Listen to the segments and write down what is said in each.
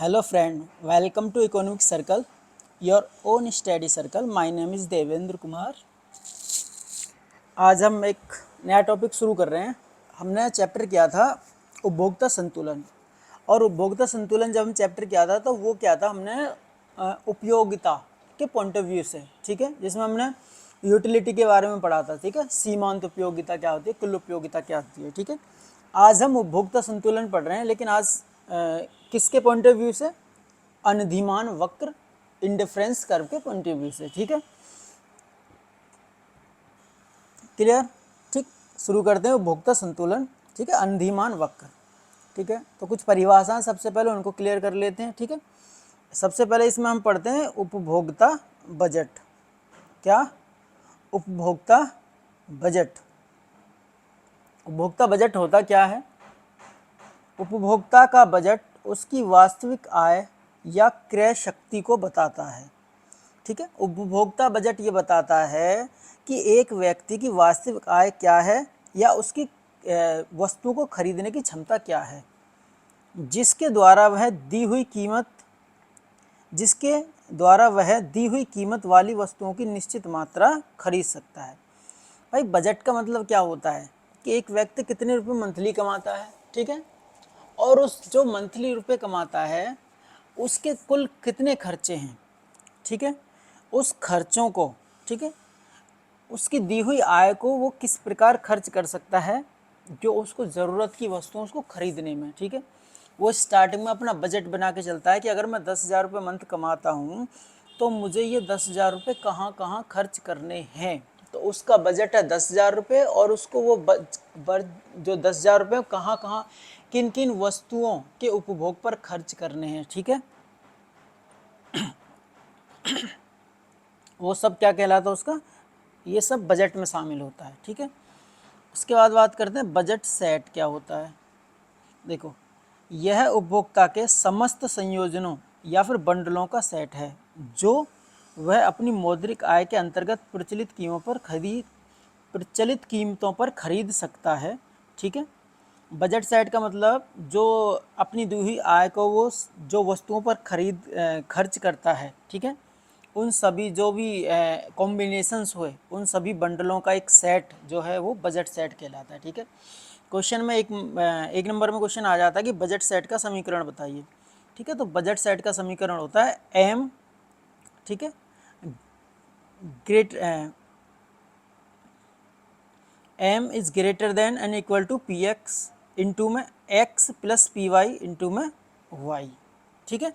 Hello friend, welcome to Economic Circle, your own study circle. My name is Devendra Kumar. आज हम एक नया topic शुरू कर रहे हैं। हमने चैप्टर किया था उपभोक्ता संतुलन, और उपभोक्ता संतुलन जब हम चैप्टर किया था तो वो क्या था, हमने उपयोगिता के पॉइंट ऑफ व्यू से, ठीक है, जिसमें हमने यूटिलिटी के बारे में पढ़ा था, ठीक है, सीमांत उपयोगिता क्या होती है, कुल उपयोगिता क्या होती है, ठीक है। आज हम उपभोक्ता संतुलन पढ़ रहे हैं, लेकिन आज किसके पॉइंट ऑफ व्यू से, अनधिमान वक्र, इंडिफरेंस कर्व के पॉइंट ऑफ व्यू से, ठीक है, क्लियर, ठीक। शुरू करते हैं उपभोक्ता संतुलन, ठीक है, अनधिमान वक्र, ठीक है। तो कुछ परिभाषाएं सबसे पहले उनको क्लियर कर लेते हैं, ठीक है। सबसे पहले इसमें हम पढ़ते हैं उपभोक्ता बजट। क्या? उपभोक्ता बजट। उपभोक्ता बजट होता क्या है? उपभोक्ता का बजट उसकी वास्तविक आय या क्रय शक्ति को बताता है, ठीक है। उपभोक्ता बजट ये बताता है कि एक व्यक्ति की वास्तविक आय क्या है या उसकी वस्तु को खरीदने की क्षमता क्या है, जिसके द्वारा वह दी हुई कीमत वाली वस्तुओं की निश्चित मात्रा खरीद सकता है। भाई बजट का मतलब क्या होता है कि एक व्यक्ति कितने रुपए मंथली कमाता है, ठीक है, और उस जो मंथली रुपए कमाता है उसके कुल कितने खर्चे हैं, ठीक है, उस खर्चों को, ठीक है, उसकी दी हुई आय को वो किस प्रकार खर्च कर सकता है जो उसको ज़रूरत की वस्तुओं उसको खरीदने में, ठीक है। वो स्टार्टिंग में अपना बजट बना के चलता है कि अगर मैं 10,000 रुपये मंथ कमाता हूँ तो मुझे ये 10,000 रुपये कहाँ कहाँ खर्च करने हैं, तो उसका बजट है 10,000 रुपये, और उसको वो जो 10,000 रुपये कहाँ कहाँ किन किन वस्तुओं के उपभोग पर खर्च करने हैं, ठीक है। वो सब क्या कहलाता है उसका, ये सब बजट में शामिल होता है, ठीक है। उसके बाद बात करते हैं बजट सेट क्या होता है। देखो, यह उपभोक्ता के समस्त संयोजनों या फिर बंडलों का सेट है जो वह अपनी मौद्रिक आय के अंतर्गत प्रचलित कीमतों पर खरीद सकता है, ठीक है। बजट सेट का मतलब जो अपनी दी हुई आय को वो जो वस्तुओं पर खर्च करता है, ठीक है, उन सभी जो भी कॉम्बिनेशंस हुए उन सभी बंडलों का एक सेट जो है वो बजट सेट कहलाता है, ठीक है। क्वेश्चन में एक नंबर में क्वेश्चन आ जाता है कि बजट सेट का समीकरण बताइए, ठीक है। तो बजट सेट का समीकरण होता है एम, ठीक है, great M is greater than N equal to P X into में X plus P Y into में वाई, ठीक है।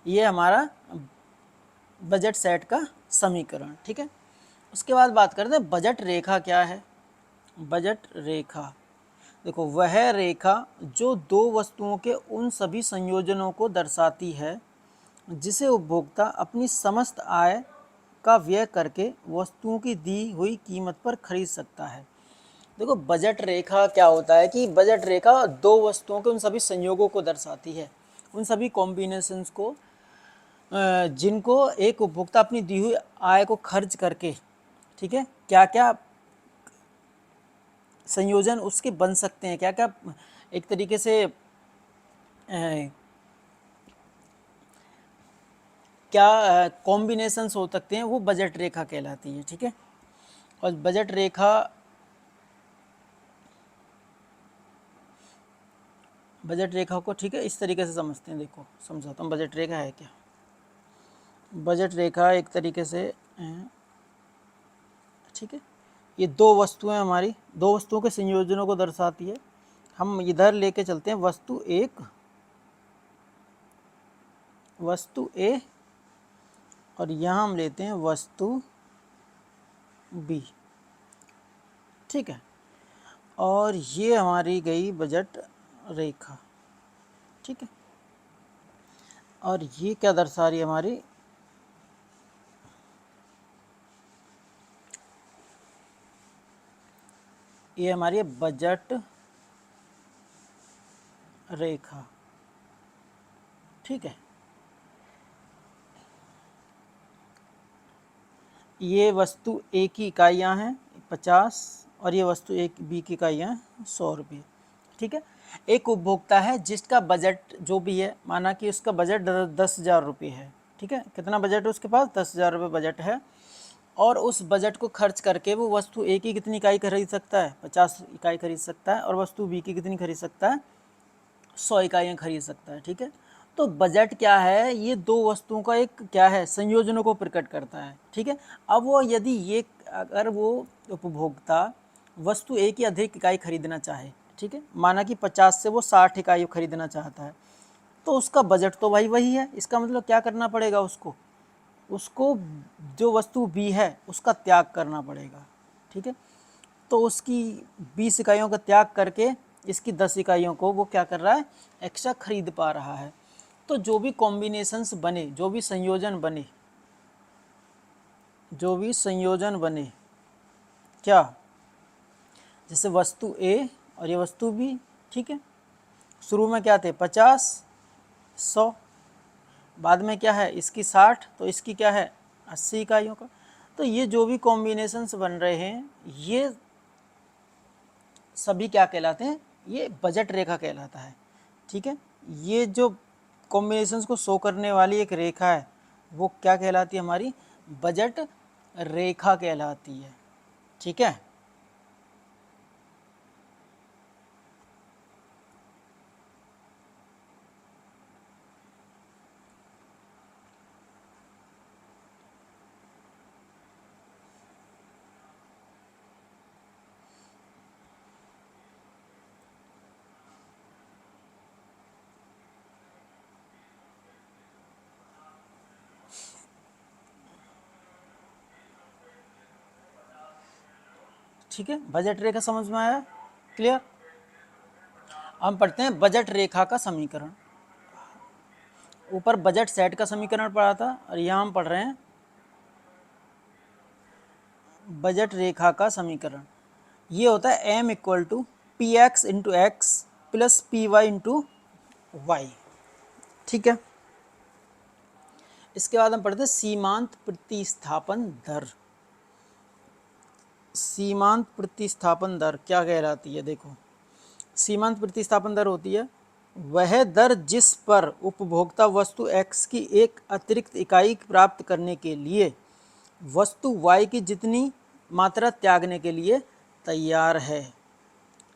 ये हमारा बजट सेट का समीकरण, ठीक है। उसके बाद बात करते हैं बजट रेखा क्या है। बजट रेखा, देखो, वह रेखा जो दो वस्तुओं के उन सभी संयोजनों को दर्शाती है जिसे उपभोक्ता अपनी समस्त आय का व्यय करके वस्तुओं की दी हुई कीमत पर खरीद सकता है। देखो, बजट रेखा क्या होता है कि बजट रेखा दो वस्तुओं के उन सभी संयोगों को दर्शाती है, उन सभी कॉम्बिनेशंस को जिनको एक उपभोक्ता अपनी दी हुई आय को खर्च करके, ठीक है, क्या क्या संयोजन उसके बन सकते हैं, क्या क्या एक तरीके से क्या कॉम्बिनेशंस हो सकते हैं, वो बजट रेखा कहलाती है, ठीक है। और बजट रेखा को, ठीक है, इस तरीके से समझते हैं। देखो, समझाता हूँ बजट रेखा है क्या। बजट रेखा एक तरीके से, ठीक है, ये दो वस्तुएं हमारी, दो वस्तुओं के संयोजनों को दर्शाती है। हम इधर लेके चलते हैं वस्तु एक, वस्तु ए, और यहाँ हम लेते हैं वस्तु बी, ठीक है। और ये हमारी गई बजट रेखा, ठीक है। और ये क्या दर्शा रही है हमारी, ये हमारी बजट रेखा, ठीक है। ये वस्तु ए की इकाइयाँ हैं 50, और ये वस्तु ए बी की इकाइयाँ हैं 100 रुपये, ठीक है। एक उपभोक्ता है जिसका बजट जो भी है, माना कि उसका बजट 10,000 रुपये है, ठीक है, कितना बजट है उसके पास, 10,000 रुपये बजट है, और उस बजट को खर्च करके वो वस्तु ए की कितनी इकाई खरीद सकता है, 50 इकाई खरीद सकता है, और वस्तु बी की कितनी खरीद सकता है, 100 इकाइयाँ खरीद सकता है, ठीक है। तो बजट क्या है, ये दो वस्तुओं का एक क्या है, संयोजनों को प्रकट करता है, ठीक है। अब वो यदि ये अगर वो उपभोक्ता वस्तु ए की अधिक इकाई खरीदना चाहे, ठीक है, माना कि 50 से वो 60 इकाई खरीदना चाहता है, तो उसका बजट तो भाई वही है। इसका मतलब क्या करना पड़ेगा उसको, उसको जो वस्तु बी है उसका त्याग करना पड़ेगा, ठीक है। तो उसकी 20 इकाइयों का त्याग करके इसकी 10 इकाइयों को वो क्या कर रहा है, एक्स्ट्रा खरीद पा रहा है। तो जो भी कॉम्बिनेशंस बने, जो भी संयोजन बने, जो भी संयोजन बने, क्या, जैसे वस्तु ए और ये वस्तु बी, ठीक है, शुरू में क्या थे 50, 100, बाद में क्या है इसकी 60, तो इसकी क्या है 80 इकाइयों का। तो ये जो भी कॉम्बिनेशंस बन रहे हैं ये सभी क्या कहलाते हैं, ये बजट रेखा कहलाता है, ठीक है। ये जो कॉम्बिनेशंस को शो करने वाली एक रेखा है वो क्या कहलाती है, हमारी बजट रेखा कहलाती है, ठीक है। ठीक है, बजट रेखा समझ में आया, क्लियर। हम पढ़ते हैं बजट रेखा का समीकरण। ऊपर बजट सेट का समीकरण पढ़ा था और यहाँ हम पढ़ रहे हैं बजट रेखा का समीकरण। ये होता है m equal to P X into X plus P Y into Y, ठीक है। इसके बाद हम पढ़ते हैं सीमांत प्रतिस्थापन दर। सीमांत प्रतिस्थापन दर क्या कहलाती है, देखो सीमांत प्रतिस्थापन दर होती है वह दर जिस पर उपभोक्ता वस्तु x की एक अतिरिक्त इकाई प्राप्त करने के लिए वस्तु y की जितनी मात्रा त्यागने के लिए तैयार है,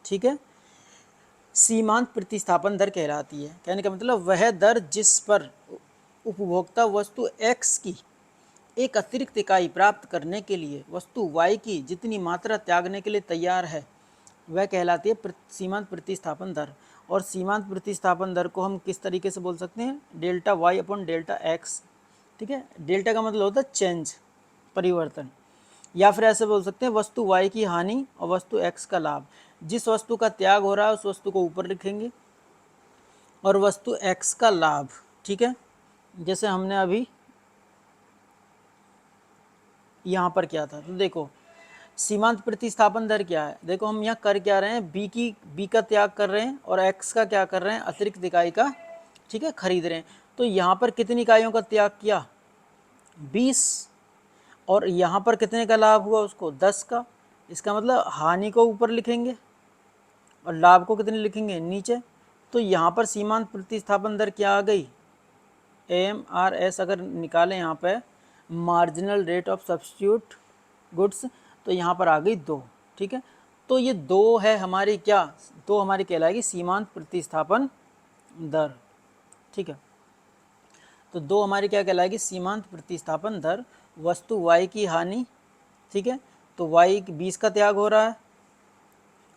ठीक है। सीमांत प्रतिस्थापन दर कहलाती है, कहने का मतलब वह दर जिस पर उपभोक्ता वस्तु x की एक अतिरिक्त इकाई प्राप्त करने के लिए वस्तु y की जितनी मात्रा त्यागने के लिए तैयार है वह कहलाती है सीमांत प्रतिस्थापन दर। और सीमांत प्रतिस्थापन दर को हम किस तरीके से बोल सकते हैं, delta y upon delta x, ठीक है। डेल्टा का मतलब होता है चेंज, परिवर्तन, या फिर ऐसे बोल सकते हैं वस्तु y की हानि और वस्तु x का लाभ। जिस वस्तु का त्याग हो रहा है उस वस्तु को ऊपर लिखेंगे और वस्तु x का लाभ, ठीक है। जैसे हमने अभी यहाँ पर किया था, तो देखो सीमांत प्रतिस्थापन दर क्या है, देखो हम यहाँ कर क्या रहे हैं, बी का त्याग कर रहे हैं और x का क्या कर रहे हैं, अतिरिक्त इकाई का, ठीक है, खरीद रहे हैं। तो यहाँ पर कितनी इकाइयों का त्याग किया, 20, और यहाँ पर कितने का लाभ हुआ उसको, 10 का। इसका मतलब हानि को ऊपर लिखेंगे और लाभ को कितने लिखेंगे, नीचे। तो यहाँ पर सीमांत प्रतिस्थापन दर क्या आ गई, AMRS अगर निकालें यहाँ पे marginal rate of substitute goods, तो यहाँ पर आ गई 2, ठीक है। तो ये 2 है हमारी क्या, 2 हमारी कहलाएगी सीमांत प्रतिस्थापन दर, ठीक है। तो 2 हमारी क्या कहलाएगी, सीमांत प्रतिस्थापन दर। वस्तु y की हानि, ठीक है, तो y 20 का त्याग हो रहा है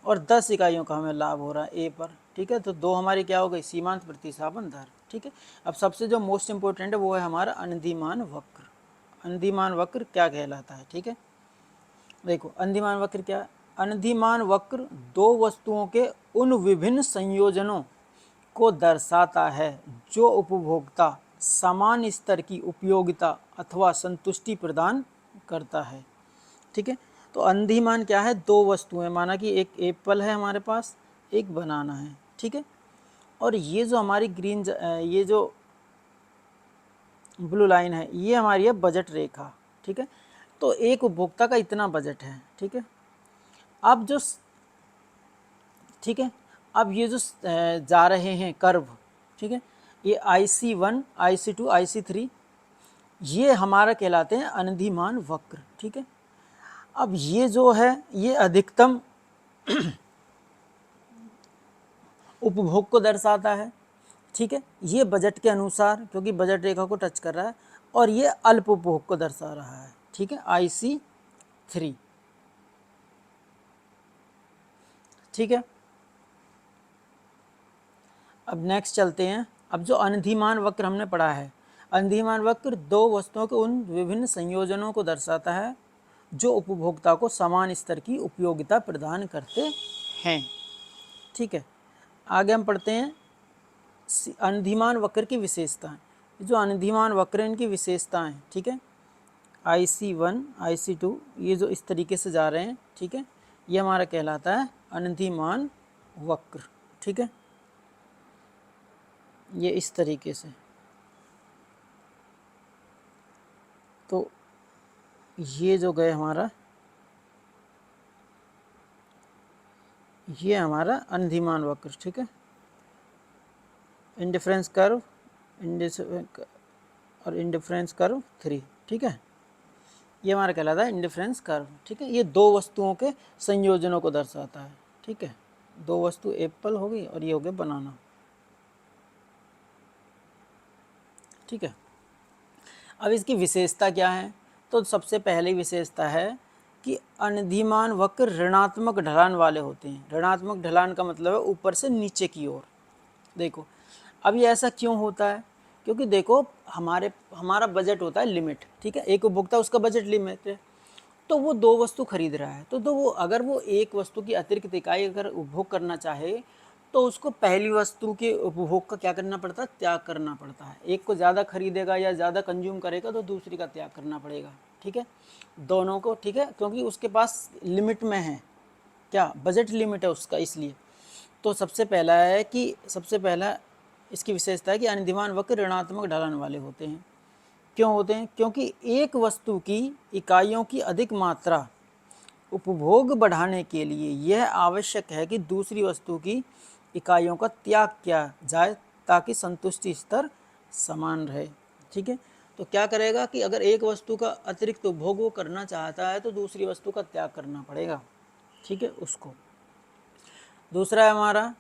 और 10 इकाइयों का हमें लाभ हो रहा है a पर, ठीक है। तो 2 हमारी क्या हो गई, सीमांत प्रतिस्थापन दर, ठीक है। अब सबसे जो मोस्ट इंपॉर्टेंट है वो है हमारा अनधिमान वक्र। अनधिमान वक्र क्या कहलाता है, ठीक है। देखो अनधिमान वक्र क्या है, अनधिमान वक्र दो वस्तुओं के उन विभिन्न संयोजनों को दर्शाता है जो उपभोक्ता समान स्तर की उपयोगिता अथवा संतुष्टि प्रदान करता है, ठीक है। तो अंधिमान क्या है, दो वस्तुएं, माना कि एक एप्पल है हमारे पास, एक बनाना है, ठीक है। और ये जो हमारी ग्रीन ये जो ब्लू लाइन है ये हमारी है बजट रेखा, ठीक है। तो एक उपभोक्ता का इतना बजट है, ठीक है। अब जो ठीक है, अब ये जो जा रहे हैं कर्व, ठीक है, ये IC1, IC2, IC3, ये हमारा कहलाते हैं अनधिमान वक्र, ठीक है। अब ये जो है ये अधिकतम उपभोग को दर्शाता है, ठीक है, ये बजट के अनुसार क्योंकि बजट रेखा को टच कर रहा है, और ये अल्प उपभोग को दर्शा रहा है, ठीक है, IC3, ठीक है। अब नेक्स्ट चलते हैं। अब जो अनधिमान वक्र हमने पढ़ा है, अनधिमान वक्र दो वस्तुओं के उन विभिन्न संयोजनों को दर्शाता है जो उपभोक्ता को समान स्तर की उपयोगिता प्रदान करते हैं, ठीक है। आगे हम पढ़ते हैं अनधिमान वक्र की विशेषताएं। जो अनधिमान वक्र इनकी विशेषताएं, ठीक है, IC1, IC2 ये जो इस तरीके से जा रहे हैं, ठीक है, ये हमारा कहलाता है अनधिमान वक्र, ठीक है, ये इस तरीके से। तो ये जो गए हमारा, ये हमारा अनधिमान वक्र, ठीक है, इंडिफरेंस कर्व और इंडिफरेंस कर्व 3, ठीक है, ये हमारा कहलाता है इंडिफरेंस कर्व, ठीक है। ये दो वस्तुओं के संयोजनों को दर्शाता है, ठीक है, दो वस्तु एप्पल हो गई और ये हो गया बनाना, ठीक है। अब इसकी विशेषता क्या है? तो सबसे पहली विशेषता है कि अनधिमान वक्र ऋणात्मक ढलान वाले होते हैं। ऋणात्मक ढलान का मतलब है ऊपर से नीचे की ओर। देखो अब ये ऐसा क्यों होता है? क्योंकि देखो हमारा बजट होता है लिमिट, ठीक है, एक उपभोक्ता उसका बजट लिमिट है, तो वो दो वस्तु खरीद रहा है, तो वो अगर वो एक वस्तु की अतिरिक्त इकाई अगर उपभोग करना चाहे तो उसको पहली वस्तु के उपभोग का क्या करना पड़ता है? त्याग करना पड़ता है। एक को ज़्यादा खरीदेगा या ज़्यादा कंज्यूम करेगा तो दूसरी का त्याग करना पड़ेगा, ठीक है, दोनों को, ठीक है, क्योंकि उसके पास लिमिट में है, क्या बजट लिमिट है उसका, इसलिए। तो सबसे पहला इसकी विशेषता है कि अनधिमान वक्र ऋणात्मक ढलान वाले होते हैं। क्यों होते हैं? क्योंकि एक वस्तु की इकाइयों की अधिक मात्रा उपभोग बढ़ाने के लिए यह आवश्यक है कि दूसरी वस्तु की इकाइयों का त्याग किया जाए ताकि संतुष्टि स्तर समान रहे, ठीक है। तो क्या करेगा कि अगर एक वस्तु का अतिरिक्त उपभोग वो करना चाहता है तो दूसरी वस्तु का त्याग करना पड़ेगा, ठीक है, उसको। दूसरा है हमारा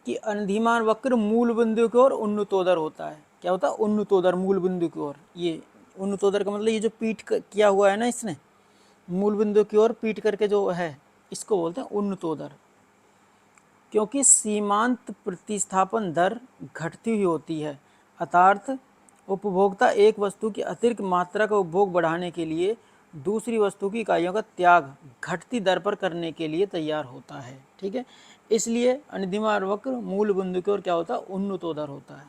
कि अनधिमान वक्र मूल बिंदु की ओर उन्नतोदर होता है। क्या होता है? उन्नतोदर, मूल बिंदु की ओर। ये उन्नतोदर का मतलब ये जो पीठ किया हुआ है ना इसने, मूल बिंदु की ओर पीठ करके जो है, इसको बोलते हैं उन्नतोदर। क्योंकि सीमांत प्रतिस्थापन दर घटती हुई होती है, अर्थात उपभोक्ता एक वस्तु की अतिरिक्त मात्रा का उपभोग बढ़ाने के लिए दूसरी वस्तु की इकाइयों का त्याग घटती दर पर करने के लिए तैयार होता है, ठीक है। इसलिए अनधिमान वक्र मूल बिंदु की ओर क्या होता है? उन्नतोदर होता है।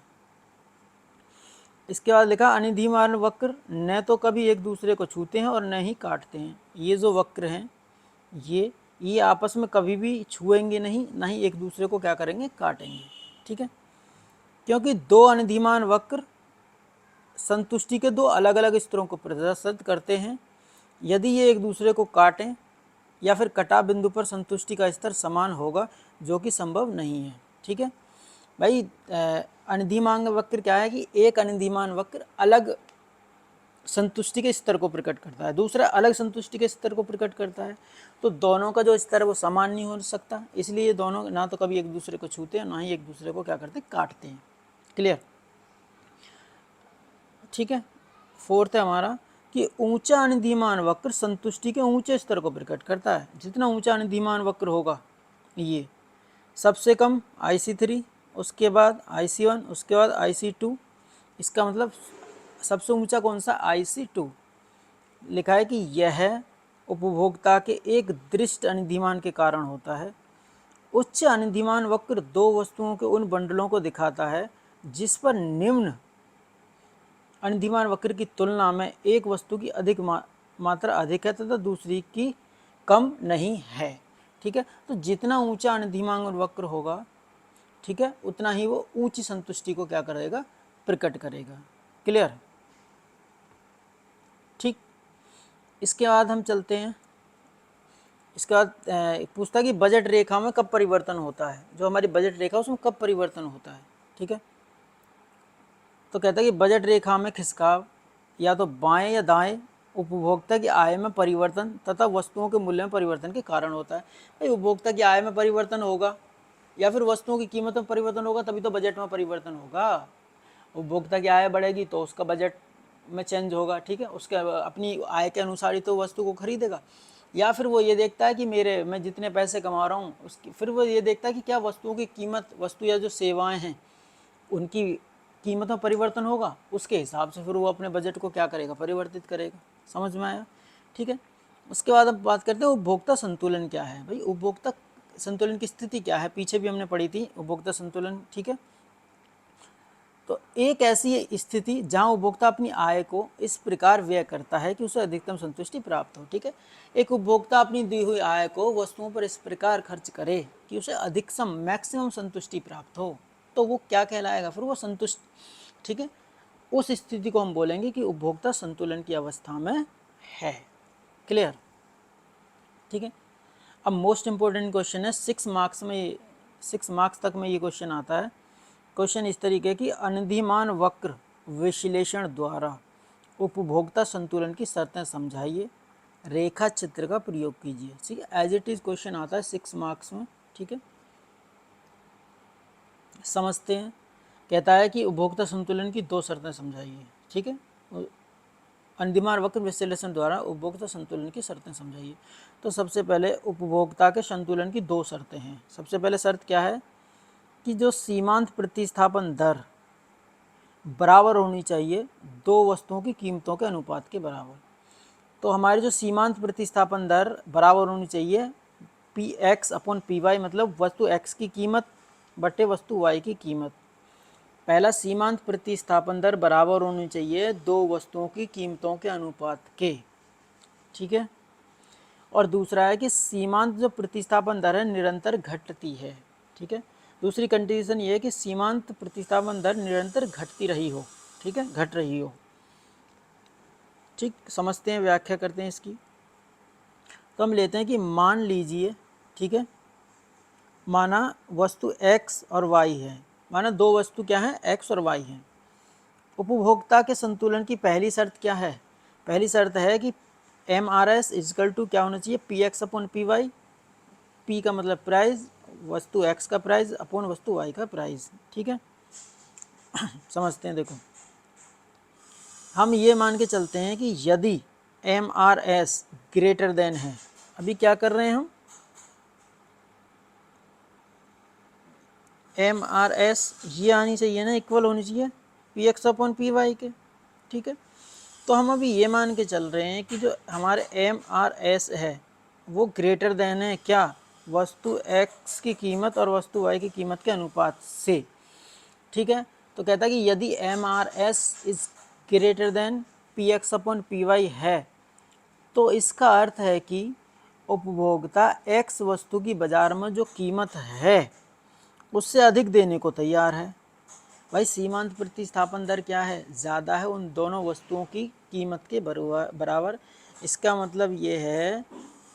इसके बाद लिखा अनधिमान वक्र न तो कभी एक दूसरे को छूते हैं और न ही काटते हैं। ये जो वक्र हैं ये आपस में कभी भी छुएंगे नहीं, ना ही एक दूसरे को क्या करेंगे? काटेंगे, ठीक है। क्योंकि दो अनधिमान वक्र संतुष्टि के दो अलग अलग स्तरों को प्रदर्शित करते हैं। यदि ये एक दूसरे को काटें या फिर कटा बिंदु पर संतुष्टि का स्तर समान होगा, जो कि संभव नहीं है, ठीक है भाई। अनधिमान वक्र क्या है कि एक अनधिमान वक्र अलग संतुष्टि के स्तर को प्रकट करता है, दूसरा अलग संतुष्टि के स्तर को प्रकट करता है। तो दोनों का जो स्तर है वो समान नहीं हो सकता, इसलिए ये दोनों ना तो कभी एक दूसरे को छूते हैं, ना ही एक दूसरे को क्या करते? काटते हैं। क्लियर? ठीक है। फोर्थ है हमारा कि ऊंचा अनधिमान वक्र संतुष्टि के ऊंचे स्तर को प्रकट करता है। जितना ऊंचा अनधिमान वक्र होगा, ये सबसे कम IC3, उसके बाद IC1, उसके बाद IC2। इसका मतलब सबसे ऊंचा कौन सा? IC2। लिखा है कि यह उपभोक्ता के एक दृष्ट अनधिमान के कारण होता है। उच्च अनधिमान वक्र दो वस्तुओं के उन बंडलों को दिखाता है जिस पर निम्न अनधिमान वक्र की तुलना में एक वस्तु की अधिक मात्रा अधिक है तथा दूसरी की कम नहीं है, ठीक है। तो जितना ऊंचा अनधिमान वक्र होगा, ठीक है, उतना ही वो ऊंची संतुष्टि को क्या करेगा? प्रकट करेगा। क्लियर? ठीक। इसके बाद हम चलते हैं इसके बाद पूछता है कि बजट रेखा में कब परिवर्तन होता है, जो हमारी बजट रेखा उसमें कब परिवर्तन होता है। ठीक है, तो कहता है कि बजट रेखा में खिसकाव या तो बाएं या दाएं उपभोक्ता की आय में परिवर्तन तथा वस्तुओं के मूल्य में परिवर्तन के कारण होता है। भाई उपभोक्ता की आय में परिवर्तन होगा या फिर वस्तुओं की कीमत में परिवर्तन होगा तभी तो बजट में परिवर्तन होगा। उपभोक्ता की आय बढ़ेगी तो उसका बजट में चेंज होगा। ठीक है, उसके अपनी आय के अनुसार ही तो वस्तु को खरीदेगा। या फिर वो ये देखता है कि मैं जितने पैसे कमा रहा हूँ उसकी, फिर वो ये देखता है कि क्या वस्तुओं की कीमत, वस्तु या जो सेवाएं हैं उनकी कीमत में परिवर्तन होगा, उसके हिसाब से फिर वो अपने बजट को क्या करेगा, परिवर्तित करेगा। समझ में आया। ठीक है, उसके बाद अब बात करते हैं उपभोक्ता संतुलन क्या है। भाई उपभोक्ता संतुलन की स्थिति क्या है, पीछे भी हमने पढ़ी थी उपभोक्ता संतुलन। ठीक है, तो एक ऐसी स्थिति जहां उपभोक्ता अपनी आय को इस प्रकार व्यय करता है कि उसे अधिकतम संतुष्टि प्राप्त हो। ठीक है, एक उपभोक्ता अपनी दी हुई आय को वस्तुओं पर इस प्रकार खर्च करे कि उसे अधिकतम मैक्सिमम संतुष्टि प्राप्त हो, तो वो क्या कहलाएगा, फिर वो संतुष्ट। ठीक है, उस स्थिति को हम बोलेंगे कि उपभोक्ता संतुलन की अवस्था में है। क्लियर। ठीक है, अब मोस्ट इंपॉर्टेंट क्वेश्चन है 6 मार्क्स तक में ये क्वेश्चन आता है। क्वेश्चन इस तरीके की, अनधिमान वक्र विश्लेषण द्वारा उपभोक्ता संतुलन की शर्तें समझाइए, रेखा चित्र का प्रयोग कीजिए। ठीक है, एज इट इज क्वेश्चन आता है 6 मार्क्स में। ठीक है, समझते हैं। कहता है कि उपभोक्ता संतुलन की 2 शर्तें समझाइए। ठीक है, अनधिमान वक्र विश्लेषण द्वारा उपभोक्ता संतुलन की शर्तें समझाइए। तो सबसे पहले उपभोक्ता के संतुलन की 2 शर्तें हैं। सबसे पहले शर्त क्या है कि जो सीमांत प्रतिस्थापन दर बराबर होनी चाहिए 2 वस्तुओं की कीमतों के अनुपात के बराबर। तो हमारी जो सीमांत प्रतिस्थापन दर बराबर होनी चाहिए P X upon P Y, मतलब वस्तु एक्स की कीमत बटे वस्तु वाई की कीमत। पहला, सीमांत प्रतिस्थापन दर बराबर होनी चाहिए 2 वस्तुओं की कीमतों के अनुपात के। ठीक है, और दूसरा है कि सीमांत जो प्रतिस्थापन दर है निरंतर घटती है। ठीक है, दूसरी कंडीशन ये है कि सीमांत प्रतिस्थापन दर निरंतर घटती रही हो। ठीक है, घट रही हो। ठीक, समझते हैं, व्याख्या करते हैं इसकी। तो हम लेते हैं कि मान लीजिए, ठीक है, माना वस्तु x और y है, माना 2 वस्तु क्या है, x और y हैं। उपभोक्ता के संतुलन की पहली शर्त क्या है, पहली शर्त है कि MRS इजकल टू क्या होना चाहिए, PX अपॉन PY। P का मतलब प्राइस, वस्तु x का प्राइस अपॉन वस्तु y का प्राइस। ठीक है, समझते हैं। देखो, हम ये मान के चलते हैं कि यदि MRS ग्रेटर देन है, अभी क्या कर रहे हैं हम, MRS ये आनी चाहिए ना, इक्वल होनी चाहिए PX अपॉन PY के। ठीक है, तो हम अभी ये मान के चल रहे हैं कि जो हमारे MRS है वो ग्रेटर देन है क्या, वस्तु x की कीमत और वस्तु y की कीमत के अनुपात से। ठीक है, तो कहता है कि यदि MRS is greater then PX upon PY है, तो इसका अर्थ है कि उपभोक्ता x वस्तु की बाजार में जो कीमत है उससे अधिक देने को तैयार है। भाई सीमांत प्रतिस्थापन दर क्या है, ज़्यादा है उन दोनों वस्तुओं की कीमत के बराबर। इसका मतलब ये है,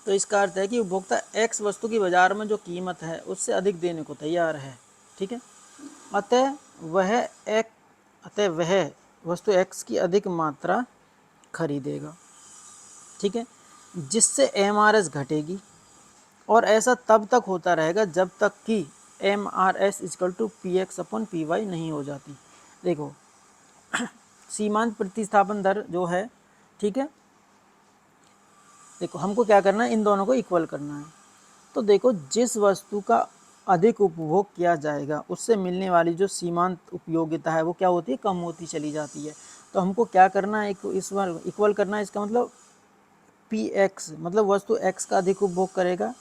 तो इसका अर्थ है कि उपभोक्ता x वस्तु की बाजार में जो कीमत है उससे अधिक देने को तैयार है। ठीक है, अतः वह वस्तु x की अधिक मात्रा खरीदेगा। ठीक है, जिससे MRS घटेगी, और ऐसा तब तक होता रहेगा जब तक कि MRS equal to PX upon PY नहीं हो जाती। देखो, सीमांत प्रतिस्थापन दर जो है, ठीक है, देखो हमको क्या करना है, इन दोनों को इक्वल करना है। तो देखो, जिस वस्तु का अधिक उपभोग किया जाएगा उससे मिलने वाली जो सीमांत उपयोगिता है वो क्या होती है, कम होती चली जाती है। तो हमको क्या करना है, इस बार इक्वल करना है। इसका मतलब PX मतलब वस्तु x का अधिक उपभोग करेगा,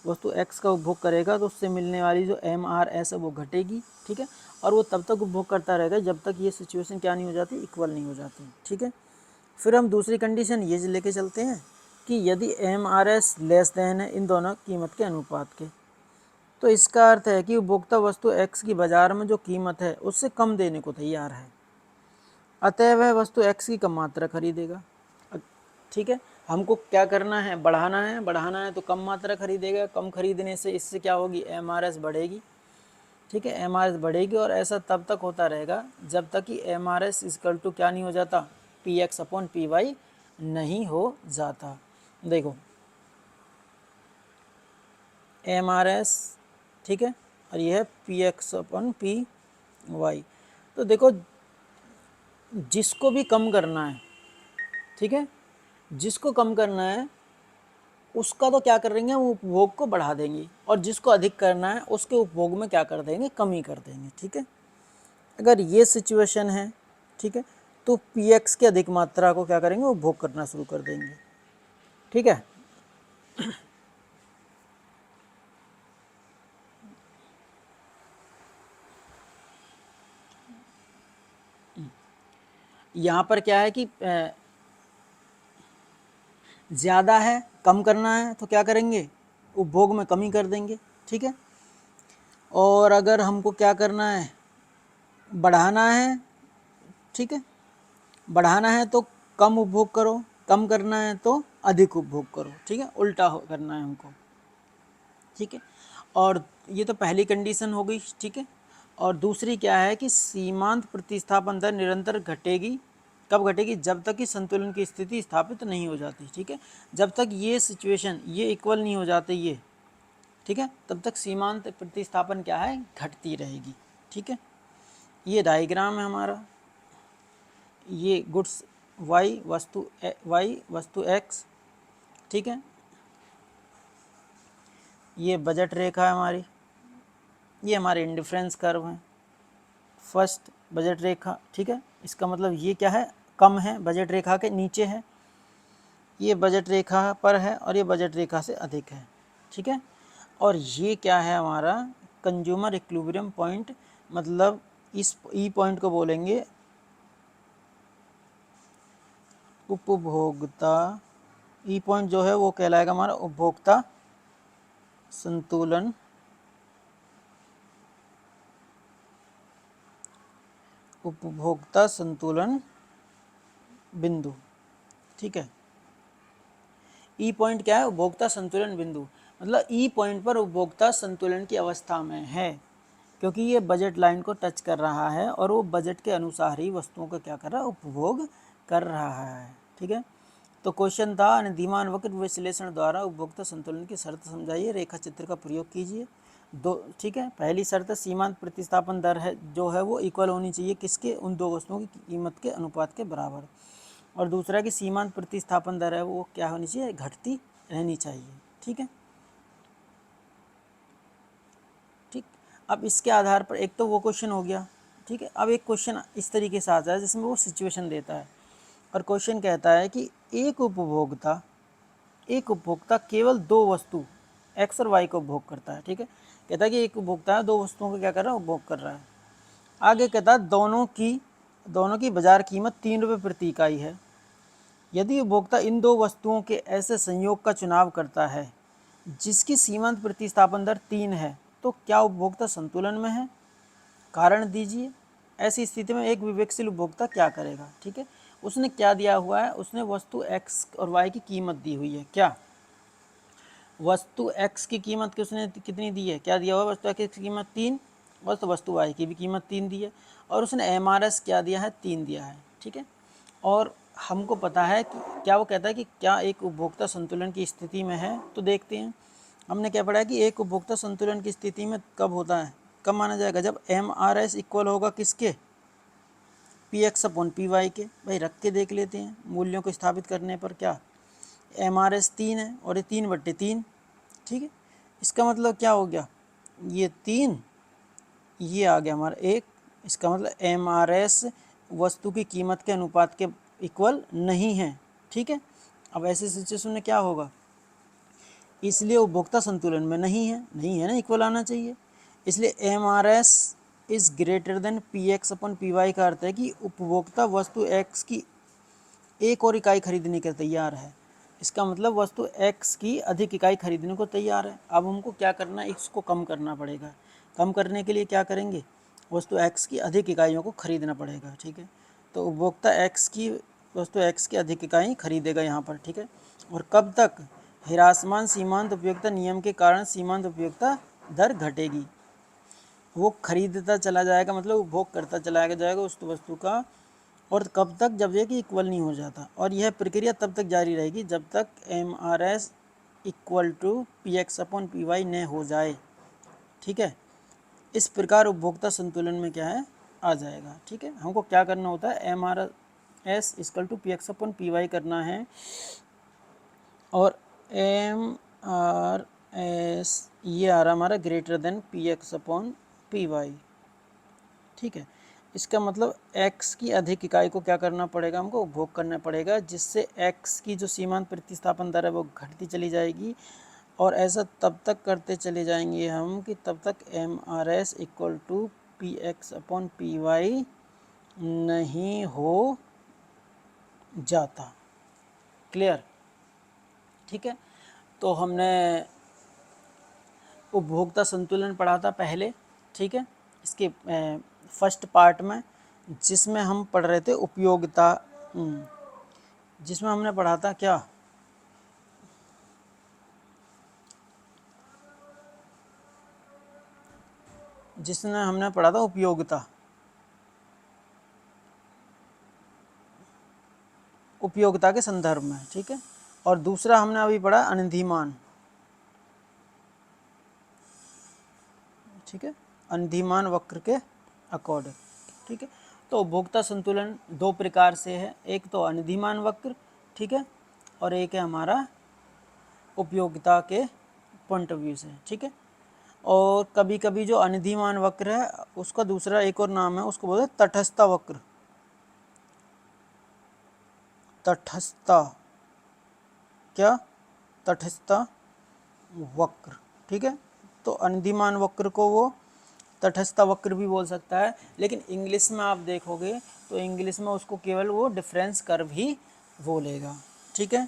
वस्तु x का उपभोग करेगा तो उससे मिलने वाली जो MRS है वो घटेगी। ठीक है, और वो तब तक उपभोग करता रहेगा जब तक ये सिचुएशन क्या नहीं हो जाती, इक्वल नहीं हो जाती। ठीक है, फिर हम दूसरी कंडीशन ये लेके चलते हैं कि यदि MRS लेस देन है इन दोनों कीमत के अनुपात के, तो इसका अर्थ है कि उपभोक्ता वस्तु x की बाजार में जो कीमत है उससे कम देने को तैयार है, अतः वह वस्तु x की कम मात्रा खरीदेगा। ठीक है, हमको क्या करना है, बढ़ाना है, बढ़ाना है तो कम मात्रा खरीदेगा, कम खरीदने से इससे क्या होगी, MRS बढ़ेगी, ठीक है, MRS बढ़ेगी और ऐसा तब तक होता रहेगा जब तक कि MRS इक्वल टू क्या नहीं हो जाता, PX अपॉन PY नहीं हो जाता। देखो MRS, ठीक है, और यह है PX अपॉन PY। तो देखो जिसको भी कम करना है, ठीक है, जिसको कम करना है उसका तो क्या कर देंगे, वो उपभोग को बढ़ा देंगे, और जिसको अधिक करना है उसके उपभोग में क्या कर देंगे, कमी कर देंगे, ठीक है। अगर ये सिचुएशन है, ठीक है, तो PX की अधिक मात्रा को क्या करेंगे, उपभोग करना शुरू कर देंगे, ठीक है। यहाँ पर क्या है कि ज़्यादा है, कम करना है तो क्या करेंगे, उपभोग में कमी कर देंगे, ठीक है। और अगर हमको क्या करना है, बढ़ाना है, ठीक है, बढ़ाना है तो कम उपभोग करो, कम करना है तो अधिक उपभोग करो, ठीक है, उल्टा करना है हमको, ठीक है। और ये तो पहली कंडीशन हो गई, ठीक है। और दूसरी क्या है कि सीमांत प्रतिस्थापन दर निरंतर घटेगी, कब घटेगी, जब तक कि संतुलन की स्थिति स्थापित नहीं हो जाती, ठीक है। जब तक ये सिचुएशन, ये इक्वल नहीं हो जाते ये, ठीक है, तब तक सीमांत प्रतिस्थापन क्या है, घटती रहेगी, ठीक है। ये डायग्राम है हमारा, ये गुड्स वाई वस्तु एक्स, ठीक है, ये बजट रेखा है हमारी, ये हमारे इंडिफरेंस कर्व हैं, फर्स्ट बजट रेखा, ठीक है, इसका मतलब ये क्या है, कम है, बजट रेखा के नीचे है, ये बजट रेखा पर है और ये बजट रेखा से अधिक है, ठीक है। और ये क्या है हमारा कंज्यूमर इक्विलिब्रियम पॉइंट, मतलब इस ई पॉइंट को बोलेंगे उपभोक्ता, ई पॉइंट जो है वो कहलाएगा हमारा उपभोक्ता संतुलन, उपभोक्ता संतुलन बिंदु, ठीक है। ई पॉइंट क्या है, उपभोक्ता संतुलन बिंदु, मतलब ई पॉइंट पर उपभोक्ता संतुलन की अवस्था में है, क्योंकि ये बजट लाइन को टच कर रहा है और वो बजट के अनुसार ही वस्तुओं का क्या कर रहा है, उपभोग कर रहा है, ठीक है। तो क्वेश्चन था अनिधिमान वक्र विश्लेषण द्वारा उपभोक्ता संतुलन की शर्त समझाइए, रेखा चित्र का प्रयोग कीजिए। दो, ठीक है, पहली शर्त सीमांत प्रतिस्थापन दर है जो है वो इक्वल होनी चाहिए किसके, उन दो वस्तुओं की कीमत के अनुपात के बराबर। और दूसरा कि सीमांत प्रतिस्थापन दर है वो क्या होनी चाहिए, घटती रहनी चाहिए, ठीक है। ठीक, अब इसके आधार पर एक तो वो क्वेश्चन हो गया, ठीक है। अब एक क्वेश्चन इस तरीके से आता है जिसमें वो सिचुएशन देता है और क्वेश्चन कहता है कि एक उपभोक्ता केवल दो वस्तु एक्स और वाई को उपभोग करता है, ठीक है। कहता है कि एक उपभोक्ता है, दो वस्तुओं को क्या कर रहा है, उपभोग कर रहा है। आगे कहता है दोनों की बाजार कीमत 3 रुपये प्रति इकाई है। यदि उपभोक्ता इन दो वस्तुओं के ऐसे संयोग का चुनाव करता है जिसकी सीमांत प्रतिस्थापन दर 3 है, तो क्या उपभोक्ता संतुलन में है, कारण दीजिए। ऐसी स्थिति में एक विवेकशील उपभोक्ता क्या करेगा, ठीक है। उसने क्या दिया हुआ है, उसने वस्तु एक्स और वाई की कीमत दी हुई है, क्या वस्तु एक्स की कीमत की उसने कितनी दी है, क्या दिया हुआ, वस्तु एक्स की कीमत 3, वस्तु वाई की भी कीमत 3 दी है, और उसने MRS क्या दिया है, 3 दिया है, ठीक है। और हमको पता है कि क्या वो कहता है कि क्या एक उपभोक्ता संतुलन की स्थिति में है, तो देखते हैं। हमने क्या पढ़ा है कि एक उपभोक्ता संतुलन की स्थिति में कब होता है, कब माना जाएगा, जब MRS इक्वल होगा किसके, PX अपॉन PY के। भाई रख के देख लेते हैं, मूल्यों को स्थापित करने पर क्या, MRS 3 है और ये 3/3, ठीक है। इसका मतलब क्या हो गया, ये 3, ये आ गया हमारा 1, इसका मतलब MRS वस्तु की कीमत के अनुपात के इक्वल नहीं है, ठीक है। अब ऐसे सिचुएशन में क्या होगा, इसलिए उपभोक्ता संतुलन में नहीं है ना, इक्वल आना चाहिए। इसलिए MRS is greater than PX upon PY का अर्थ है कि उपभोक्ता वस्तु X की एक और इकाई खरीदने के तैयार है। इसका मतलब वस्तु X की अधिक इकाई खरीदने को तैयार है। अब हमको क्या करना है, इसको कम करना पड़ेगा। कम करने के लिए क्या करेंगे, वस्तु X की अधिक इकाइयों को खरीदना पड़ेगा, ठीक है। तो उपभोक्ता X की वस्तु x की अधिक इकाई खरीदेगा यहाँ पर, ठीक है। और कब तक? ह्रासमान सीमांत उपयोगिता नियम के कारण सीमांत उपयोगिता दर घटेगी। वो खरीदता चला जाएगा, मतलब उपभोग करता चला जाएगा उस वस्तु का। और कब तक? जब ये कि इक्वल नहीं हो जाता। और यह प्रक्रिया तब तक जारी रहेगी जब तक MRS इक्वल टू PX/PY न हो जाए, ठीक है। इस प्रकार उपभोक्ता संतुलन में क्या है? आ जाएगा, ठीक है। हमको क्या करना होता है? MRS इक्वल टू PX/PY करना है। और MRS ये आ रहा हमारा ग्रेटर देन PX/PY, ठीक है। इसका मतलब x की अधिक इकाई को क्या करना पड़ेगा? हमको उपभोग करना पड़ेगा, जिससे x की जो सीमांत प्रतिस्थापन दर है वो घटती चली जाएगी। और ऐसा तब तक करते चले जाएंगे हम कि तब तक MRS इक्वल टू PX/PY नहीं हो जाता। क्लियर? ठीक है। तो हमने उपभोक्ता संतुलन पढ़ा था पहले, ठीक है, इसके फर्स्ट पार्ट में, जिसमें हम पढ़ रहे थे उपयोगिता, जिसमें हमने पढ़ा था क्या? जिसमें हमने पढ़ा था उपयोगिता, उपयोगिता के संदर्भ में, ठीक है। और दूसरा हमने अभी पढ़ा अनधिमान, ठीक है, अनधिमान वक्र के अकॉर्डिंग, ठीक है। तो उपभोक्ता संतुलन दो प्रकार से है, एक तो अनधिमान वक्र, ठीक है, और एक है हमारा उपयोगिता के पॉइंट ऑफ व्यू से, ठीक है। और कभी कभी जो अनधिमान वक्र है उसका दूसरा एक और नाम है, उसको बोलते हैं तटस्थता वक्र, तटस्थता, क्या? तटस्थता वक्र, ठीक है। तो अनधिमान वक्र को वो तटस्थता वक्र भी बोल सकता है, लेकिन इंग्लिश में आप देखोगे तो इंग्लिश में उसको केवल वो डिफरेंस कर्व ही बोलेगा, ठीक है।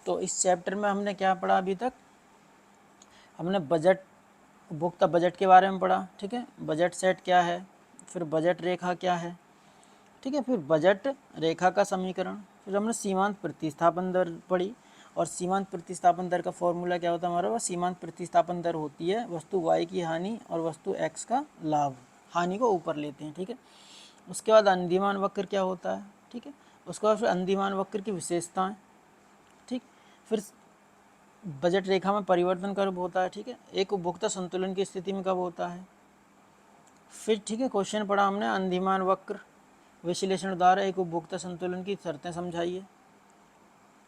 तो इस चैप्टर में हमने क्या पढ़ा? अभी तक हमने बजट, उपभोक्ता बजट के बारे में पढ़ा, ठीक है। बजट सेट क्या है, फिर बजट रेखा क्या है, ठीक है, फिर बजट रेखा का समीकरण, फिर हमने सीमांत प्रतिस्थापन दर पढ़ी। और सीमांत प्रतिस्थापन दर का फॉर्मूला क्या होता है हमारा? वह सीमांत प्रतिस्थापन दर होती है वस्तु y की हानि और वस्तु x का लाभ, हानि को ऊपर लेते हैं, ठीक है। उसके बाद अनधिमान वक्र क्या होता है, ठीक है। उसके बाद फिर अनधिमान वक्र की विशेषताएं, ठीक। फिर बजट रेखा में परिवर्तन कब होता है, ठीक है। एक उपभोक्ता संतुलन की स्थिति में कब होता है। फिर ठीक है, क्वेश्चन पढ़ा हमने अनधिमान वक्र विश्लेषण द्वारा एक उपभोक्ता संतुलन की शर्तें समझाइए,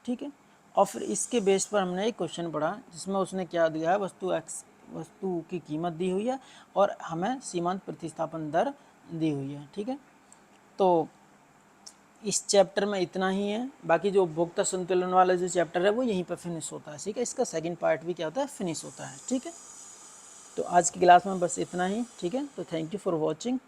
ठीक है। और फिर इसके बेस पर हमने एक क्वेश्चन पढ़ा जिसमें उसने क्या दिया है? वस्तु की कीमत दी हुई है और हमें सीमांत प्रतिस्थापन दर दी हुई है, ठीक है। तो इस चैप्टर में इतना ही है, बाकी जो उपभोक्ता संतुलन वाला जो चैप्टर है वो यहीं पर फिनिश होता है, ठीक है। इसका सेकंड पार्ट भी क्या होता है? फिनिश होता है, ठीक है। तो आज की क्लास में बस इतना ही, ठीक है। तो थैंक यू फॉर वॉचिंग।